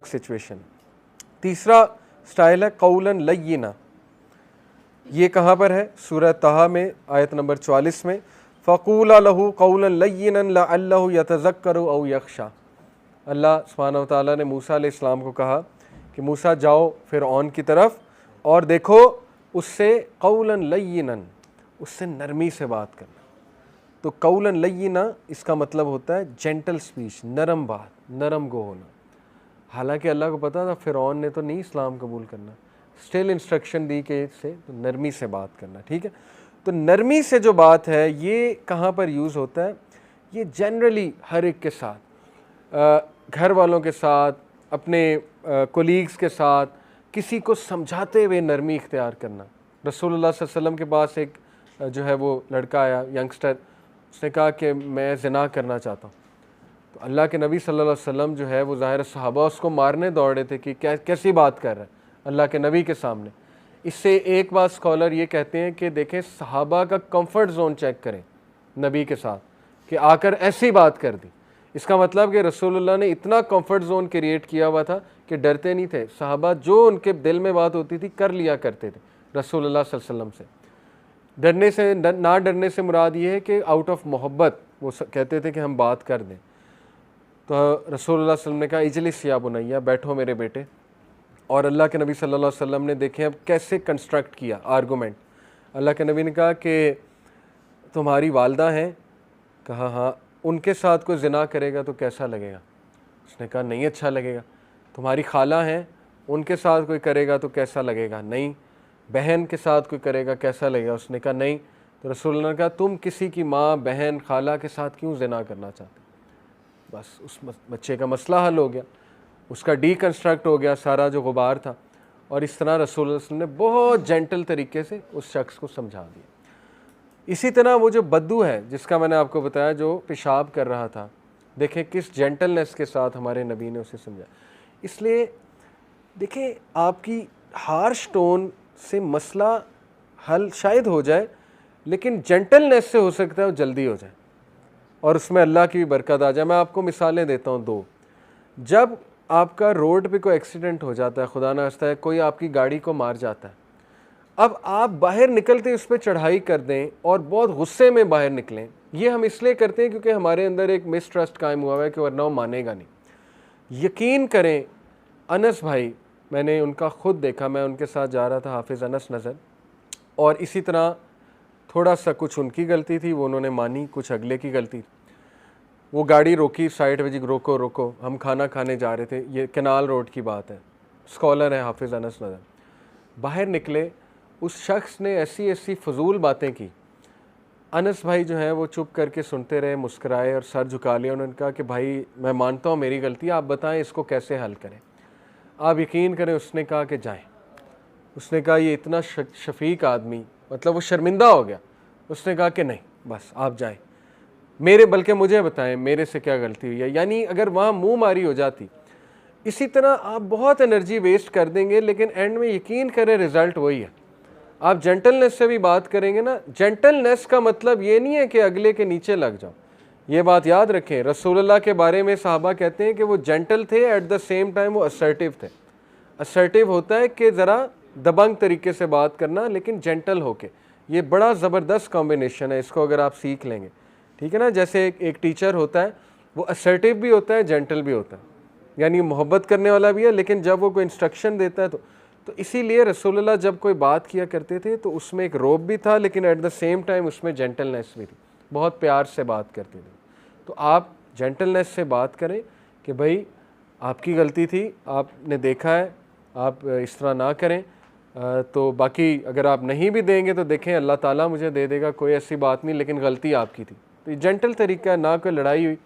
Situation. तीसरा style है कौलन लय्यिना। ये कहाँ पर है? सूरह ताहा में आयत नंबर 44 में, फ़क़ूला लहू कौलन लय्यिनन लअल्लहु यतज़क्करु औ यख़शा। अल्लाह सुब्हानहु व तआला ने मूसा अलैहिस्सलाम को कहा कि मूसा जाओ फ़िरऔन की तरफ और देखो उससे कौलन लय्यिनन, उससे नरमी से बात करना। तो कौलन लय्यिना इसका मतलब होता है जेंटल स्पीच, नरम बात, नरम गो होना। हालांकि अल्लाह को पता था फ़िरऔन ने तो नहीं इस्लाम कबूल करना, स्टिल इंस्ट्रक्शन दी कि से तो नरमी से बात करना। ठीक है, तो नरमी से जो बात है ये कहाँ पर यूज़ होता है? ये जनरली हर एक के साथ, घर वालों के साथ, अपने कोलीग्स के साथ, किसी को समझाते हुए नरमी इख्तियार करना। रसूलुल्लाह सल्लल्लाहु अलैहि वसल्लम के पास एक जो है वो लड़का आया, यंगस्टर, उसने कहा कि मैं ज़िना करना चाहता हूँ। तो अल्लाह के नबी सल्लल्लाहु अलैहि वसल्लम जो है वो ज़ाहिर सहाबा उसको मारने दौड़े थे कि कैसी बात कर रहा है अल्लाह के नबी के सामने। इससे एक बात स्कॉलर ये कहते हैं कि देखें सहाबा का कंफर्ट जोन चेक करें नबी के साथ कि आकर ऐसी बात कर दी। इसका मतलब कि रसूलुल्लाह ने इतना कंफर्ट जोन क्रिएट किया हुआ था कि डरते नहीं थे सहाबा, जो उनके दिल में बात होती थी कर लिया करते थे रसूलुल्लाह सल्लल्लाहु अलैहि वसल्लम से। डरने से ना डरने से मुराद ये है कि आउट ऑफ मोहब्बत वो कहते थे कि हम बात कर दें। तो रसूलुल्लाह सल्लल्लाहु अलैहि वसल्लम ने कहा इजलिस या बुनैया, बैठो मेरे बेटे। और अल्लाह के नबी सल्लल्लाहु अलैहि वसल्लम ने देखें अब कैसे कंस्ट्रक्ट किया आर्गूमेंट। अल्लाह के नबी ने कहा कि तुम्हारी वालदा हैं? कहा हाँ। उनके साथ कोई ज़िना करेगा तो कैसा लगेगा? उसने कहा नहीं अच्छा लगेगा। तुम्हारी खाला हैं? उनके साथ कोई करेगा तो कैसा लगेगा? नहीं। बहन के साथ कोई करेगा कैसा लगेगा? उसने कहा नहीं। तो रसूलुल्लाह ने कहा तुम किसी की माँ, बहन, खाला के साथ क्यों ज़िना करना चाहते? बस उस बच्चे का मसला हल हो गया, उसका डीकंस्ट्रक्ट हो गया सारा जो गुबार था। और इस तरह रसूलुल्लाह ने बहुत जेंटल तरीके से उस शख्स को समझा दिया। इसी तरह वो जो बद्दू है जिसका मैंने आपको बताया, जो पेशाब कर रहा था, देखें किस जेंटलनेस के साथ हमारे नबी ने उसे समझा। इसलिए देखें आपकी हार्श टोन से मसला हल शायद हो जाए, लेकिन जेंटलनेस से हो सकता है वो जल्दी हो जाए और उसमें अल्लाह की भी बरकत आ जाए। मैं आपको मिसालें देता हूँ दो। जब आपका रोड पे कोई एक्सीडेंट हो जाता है, खुदा ना खास्ता, कोई आपकी गाड़ी को मार जाता है, अब आप बाहर निकलते उस पर चढ़ाई कर दें और बहुत गुस्से में बाहर निकलें, ये हम इसलिए करते हैं क्योंकि हमारे अंदर एक मिसट्रस्ट कायम हुआ है कि वरना वो मानेगा नहीं। यकीन करें अनस भाई, मैंने उनका ख़ुद देखा, मैं उनके साथ जा रहा था, हाफिज़ अनस नज़र, और इसी तरह थोड़ा सा कुछ उनकी गलती थी, वो उन्होंने मानी, कुछ अगले की गलती। वो गाड़ी रोकी साइड पे, जी रोको रोको, हम खाना खाने जा रहे थे, ये कैनाल रोड की बात है, स्कॉलर है हाफिज़ अनस नज़र। बाहर निकले, उस शख्स ने ऐसी ऐसी फजूल बातें की। अनस भाई जो हैं वो चुप करके सुनते रहे, मुस्कराए और सर झुका लिया। उन्होंने कहा कि भाई मैं मानता हूँ मेरी गलती है, आप बताएं इसको कैसे हल करें। आप यकीन करें उसने कहा कि जाएं। उसने कहा ये इतना शफीक आदमी, मतलब वो शर्मिंदा हो गया। उसने कहा कि नहीं बस आप जाएं, मेरे बल्कि मुझे बताएं मेरे से क्या गलती हुई है। यानी अगर वहाँ मुँह मारी हो जाती, इसी तरह आप बहुत एनर्जी वेस्ट कर देंगे, लेकिन एंड में यकीन करें रिज़ल्ट वही है। आप जेंटलनेस से भी बात करेंगे ना, जेंटलनेस का मतलब ये नहीं है कि अगले के नीचे लग जाओ। ये बात याद रखें, रसूलुल्लाह के बारे में साहबा कहते हैं कि वो जेंटल थे, एट द सेम टाइम वो असर्टिव थे। असर्टिव होता है कि ज़रा दबंग तरीके से बात करना, लेकिन जेंटल होके। ये बड़ा ज़बरदस्त कॉम्बिनेशन है, इसको अगर आप सीख लेंगे, ठीक है ना। जैसे एक टीचर होता है, वो असर्टिव भी होता है, जेंटल भी होता है, यानी मोहब्बत करने वाला भी है, लेकिन जब वो कोई इंस्ट्रक्शन देता है तो इसीलिए रसूलुल्लाह जब कोई बात किया करते थे तो उसमें एक रोब भी था, लेकिन एट द सेम टाइम उसमें जेंटलनेस भी थी, बहुत प्यार से बात करते थे। तो आप जेंटलनेस से बात करें कि भाई आपकी गलती थी, आपने देखा है, आप इस तरह ना करें। तो बाकी अगर आप नहीं भी देंगे तो देखें अल्लाह ताला मुझे दे देगा, कोई ऐसी बात नहीं, लेकिन गलती आपकी थी। तो ये जेंटल तरीका है, ना कोई लड़ाई हुई।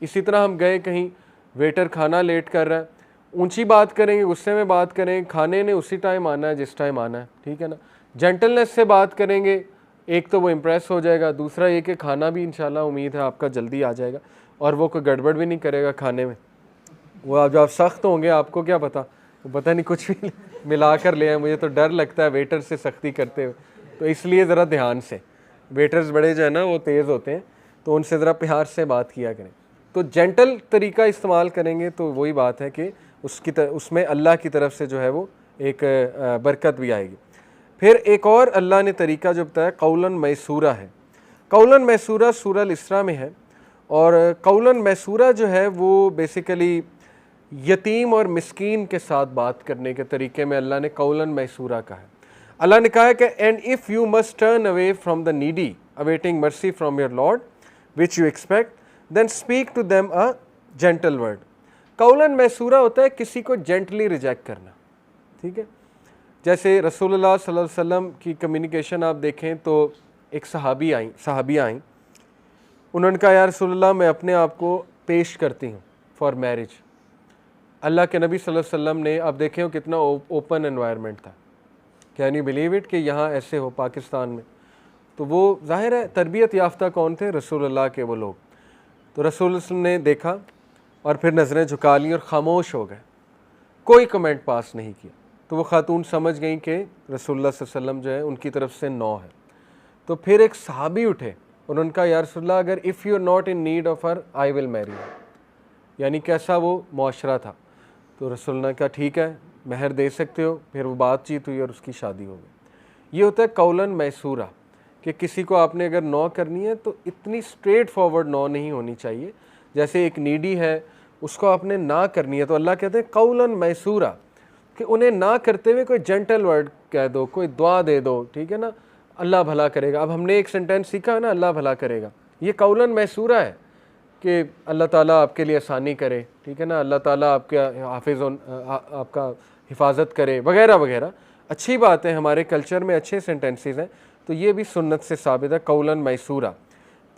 इसी तरह हम गए कहीं, वेटर खाना लेट कर रहा है, ऊंची बात करेंगे, गुस्से में बात करेंगे, खाने ने उसी टाइम आना है जिस टाइम आना है, ठीक है ना। जेंटलनेस से बात करेंगे, एक तो वो इम्प्रेस हो जाएगा, दूसरा ये कि खाना भी इंशाल्लाह उम्मीद है आपका जल्दी आ जाएगा और वो कोई गड़बड़ भी नहीं करेगा खाने में। वो आप जब आप सख्त होंगे, आपको क्या पता, वो पता नहीं कुछ भी मिला कर ले आए। मुझे तो डर लगता है वेटर से सख्ती करते हुए, तो इसलिए ज़रा ध्यान से, वेटर्स बड़े जो है ना वो तेज़ होते हैं, तो उनसे ज़रा प्यार से बात किया करें। तो जेंटल तरीका इस्तेमाल करेंगे तो वही बात है कि उसमें अल्लाह की तरफ से जो है वो एक बरकत भी आएगी। फिर एक और अल्लाह ने तरीका जो बताया कौलन मैसूरा है। कौलन मैसूरा सूरह अल-इसरा में है, और कौलन मैसूरा जो है वो बेसिकली यतीम और मिस्कीन के साथ बात करने के तरीके में अल्लाह ने कौलन मैसूरा कहा है। अल्लाह ने कहा है कि and if you must turn away from the needy awaiting mercy from your lord which you expect then speak to them a gentle word. कौलन मैसूरा होता है किसी को जेंटली रिजेक्ट करना, ठीक है। जैसे रसूलुल्लाह सल्लल्लाहु अलैहि वसल्लम की कम्युनिकेशन आप देखें तो एक सहाबिया आई, उन्होंने कहा या रसूलुल्लाह मैं अपने आप को पेश करती हूँ फॉर मैरिज। अल्लाह के नबी सल्लल्लाहु अलैहि वसल्लम ने, आप देखें हो कितना ओपन एनवायरनमेंट था, कैन यू बिलीव इट कि यहाँ ऐसे हो पाकिस्तान में। तो वो जाहिर है तरबियत याफ्ता कौन थे, रसूलुल्लाह के वो लोग। तो रसूलुल्लाह ने देखा और फिर नज़रें झुका ली और ख़ामोश हो गए, कोई कमेंट पास नहीं किया। तो वो खातून समझ गई कि रसूलुल्लाह सल्लल्लाहु अलैहि वसल्लम जो है उनकी तरफ से नो है। तो फिर एक सहाबी उठे, उन्होंने कहा या रसूलुल्लाह अगर if you are not in need of her I will marry, यानी कैसा वो मुआशरा था। तो रसूलुल्लाह ने कहा ठीक है महर दे सकते हो। फिर वो बातचीत हुई और उसकी शादी हो गई। ये होता है कौलन मैसूरा, कि किसी को आपने अगर नो करनी है तो इतनी स्ट्रेट फॉरवर्ड नो नहीं होनी चाहिए। जैसे एक नीडी है उसको आपने ना करनी है तो अल्लाह कहते हैं कौलन मैसूरा, कि उन्हें ना करते हुए कोई जेंटल वर्ड कह दो, कोई दुआ दे दो, ठीक है ना, अल्लाह भला करेगा। अब हमने एक सेंटेंस सीखा है ना, अल्लाह भला करेगा, ये कौलन मैसूरा है कि अल्लाह ताला आपके लिए आसानी करे, ठीक है ना, अल्लाह ताला आपके आपका हिफाजत करे वगैरह वगैरह। अच्छी बात है, हमारे कल्चर में अच्छे सेंटेंसेस हैं, तो ये भी सुन्नत से साबित है कौलन मैसूरा।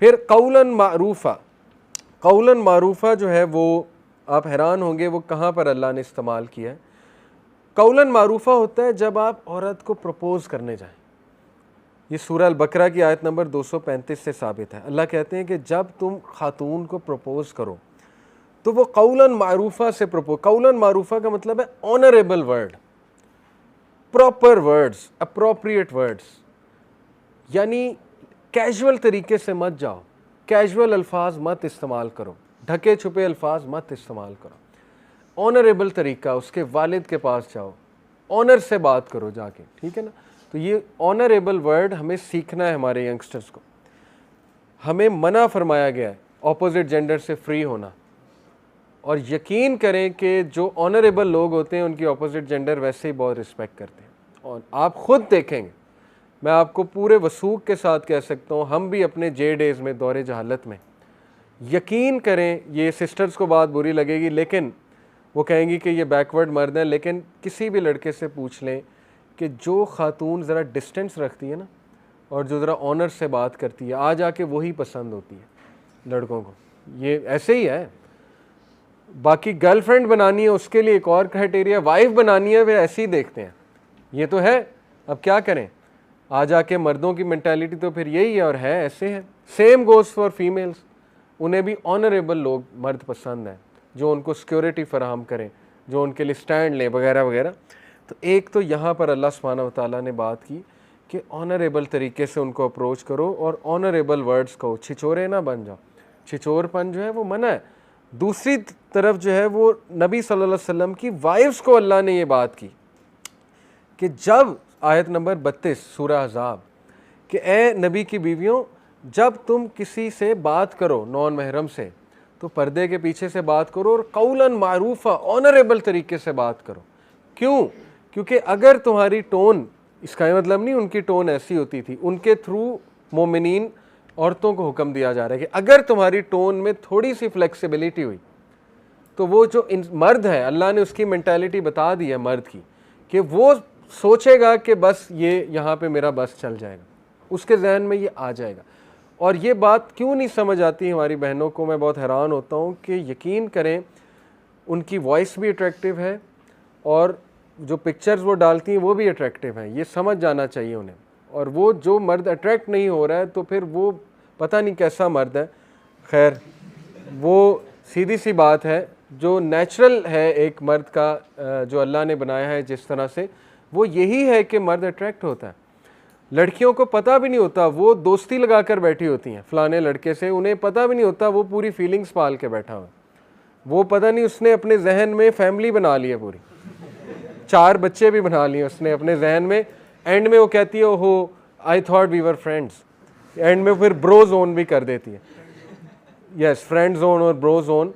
फिर कौलन मारूफ़ा, कौलन मारूफ़ा जो है वो आप हैरान होंगे वो कहाँ पर अल्लाह ने इस्तेमाल किया है। कौलन मारूफ़ा होता है जब आप औरत को प्रपोज़ करने जाएं। ये सूरह अल-बकरा की आयत नंबर 235 से साबित है। अल्लाह कहते हैं कि जब तुम खातून को प्रपोज़ करो तो वो कौलन मारूफ़ा से प्रपोज। कौलन मारूफ़ा का मतलब है honourable word, proper words, appropriate words, यानी कैजुअल तरीके से मत जाओ, कैजुअल अल्फाज मत इस्तेमाल करो, ढके छुपे अल्फाज मत इस्तेमाल करो। ऑनरेबल तरीका, उसके वालिद के पास जाओ, ऑनर से बात करो जाके, ठीक है ना। तो ये ऑनरेबल वर्ड हमें सीखना है हमारे यंगस्टर्स को। हमें मना फरमाया गया है ऑपोजिट जेंडर से फ्री होना, और यकीन करें कि जो ऑनरेबल लोग होते हैं उनकी ऑपोजिट जेंडर वैसे ही बहुत रिस्पेक्ट करते हैं। और आप ख़ुद देखेंगे, मैं आपको पूरे वसूख के साथ कह सकता हूँ, हम भी अपने जे डेज़ में दौरे जहालत में, यकीन करें ये सिस्टर्स को बात बुरी लगेगी लेकिन वो कहेंगी कि ये बैकवर्ड मर्द हैं, लेकिन किसी भी लड़के से पूछ लें कि जो खातून ज़रा डिस्टेंस रखती है ना और जो ज़रा ऑनर से बात करती है, आ जाके वही पसंद होती है लड़कों को। ये ऐसे ही है। बाकी गर्लफ्रेंड बनानी है उसके लिए एक और क्राइटेरिया, वाइफ बनानी है वे ऐसे ही देखते हैं। ये तो है, अब क्या करें, आ जाके मर्दों की मेंटालिटी तो फिर यही है और है ऐसे है। सेम गोज़ फॉर फीमेल्स, उन्हें भी ऑनरेबल लोग मर्द पसंद हैं जो उनको सिक्योरिटी फराहम करें, जो उनके लिए स्टैंड लें वगैरह वगैरह। तो एक तो यहाँ पर अल्लाह सुब्हानहू व तआला ने बात की कि ऑनरेबल तरीके से उनको अप्रोच करो और ऑनरेबल वर्ड्स कहो, छिछोरे ना बन जाओ। छिछोरपन जो है वो मना है। दूसरी तरफ जो है वो नबी सल्लल्लाहु अलैहि वसल्लम की वाइफ्स को अल्लाह ने ये बात की कि जब आयत नंबर 32 सूरह अहज़ाब कि ए नबी की बीवियों, जब तुम किसी से बात करो नॉन महरम से तो पर्दे के पीछे से बात करो और कौलन मारूफ़ा, ऑनरेबल तरीके से बात करो। क्यों? क्योंकि अगर तुम्हारी टोन, इसका मतलब नहीं उनकी टोन ऐसी होती थी, उनके थ्रू मोमिनीन औरतों को हुक्म दिया जा रहा है कि अगर तुम्हारी टोन में थोड़ी सी फ्लेक्सिबिलिटी हुई तो वो जो मर्द है, अल्लाह ने उसकी मेंटालिटी बता दी है मर्द की कि वो सोचेगा कि बस ये यहाँ पे मेरा बस चल जाएगा, उसके जहन में ये आ जाएगा। और ये बात क्यों नहीं समझ आती हमारी बहनों को, मैं बहुत हैरान होता हूँ कि यकीन करें उनकी वॉइस भी अट्रैक्टिव है और जो पिक्चर्स वो डालती हैं वो भी अट्रैक्टिव हैं, ये समझ जाना चाहिए उन्हें। और वो जो मर्द अट्रैक्ट नहीं हो रहा है तो फिर वो पता नहीं कैसा मर्द है। खैर, वो सीधी सी बात है, जो नेचुरल है एक मर्द का जो अल्लाह ने बनाया है जिस तरह से, वो यही है कि मर्द अट्रैक्ट होता है। लड़कियों को पता भी नहीं होता, वो दोस्ती लगा कर बैठी होती हैं फ़लाने लड़के से, उन्हें पता भी नहीं होता वो पूरी फीलिंग्स पाल के बैठा हुआ। वो पता नहीं उसने अपने जहन में फैमिली बना ली है पूरी, 4 बच्चे भी बना लिए उसने अपने जहन में। एंड में वो कहती है ओहो I thought we were friends, end में फिर ब्रो जोन भी कर देती है। यस, फ्रेंड जोन और ब्रो जोन।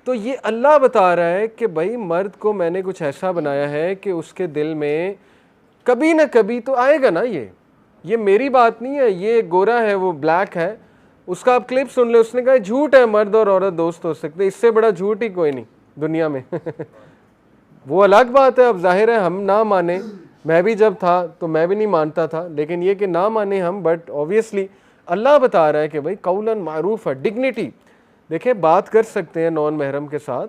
तो ये अल्लाह बता रहा है कि भाई मर्द को मैंने कुछ ऐसा बनाया है कि उसके दिल में कभी ना कभी तो आएगा ना, ये मेरी बात नहीं है, ये गोरा है वो ब्लैक है, उसका आप क्लिप सुन ले, उसने कहा झूठ है मर्द और औरत दोस्त हो सकते, इससे बड़ा झूठ ही कोई नहीं दुनिया में। वो अलग बात है, अब जाहिर है हम ना माने, मैं भी जब था तो मैं भी नहीं मानता था, लेकिन ये कि ना माने हम, बट ऑब्वियसली अल्लाह बता रहा है कि भाई कौलन मारूफ है, डिग्निटी। देखिए बात कर सकते हैं नॉन महरम के साथ,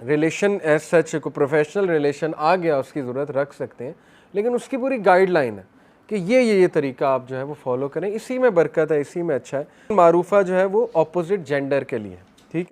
रिलेशन एज सच को प्रोफेशनल रिलेशन आ गया उसकी ज़रूरत रख सकते हैं, लेकिन उसकी पूरी गाइडलाइन है कि ये तरीका आप जो है वो फॉलो करें, इसी में बरकत है, इसी में अच्छा है। मारूफा जो है वो ऑपोजिट जेंडर के लिए